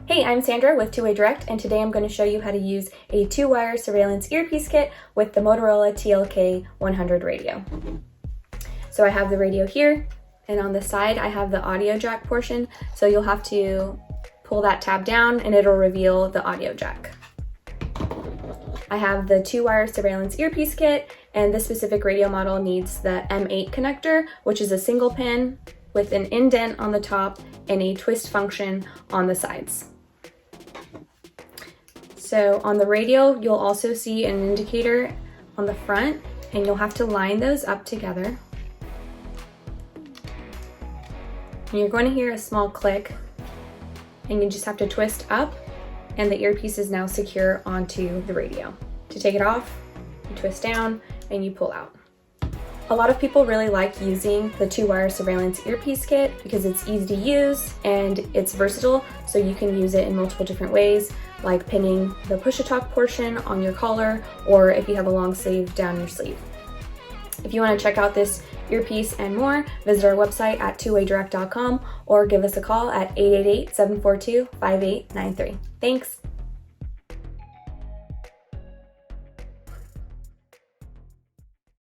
Hey, I'm Sandra with Two-Way Direct, and today I'm going to show you how to use a two-wire surveillance earpiece kit with the Motorola TLK100 radio. So I have the radio here, and on the side I have the audio jack portion, so you'll have to pull that tab down and it'll reveal the audio jack. I have the two-wire surveillance earpiece kit, and this specific radio model needs the M8 connector, which is a single pin with an indent on the top and a twist function on the sides. So on the radio, you'll also see an indicator on the front, and you'll have to line those up together. And you're going to hear a small click, and you just have to twist up, and the earpiece is now secure onto the radio. To take it off, you twist down and you pull out. A lot of people really like using the two-wire surveillance earpiece kit because it's easy to use and it's versatile, so you can use it in multiple different ways, like pinning the push-to-talk portion on your collar, or if you have a long sleeve, down your sleeve. If you want to check out this earpiece and more, visit our website at twowaydirect.com or give us a call at 888-742-5893. Thanks!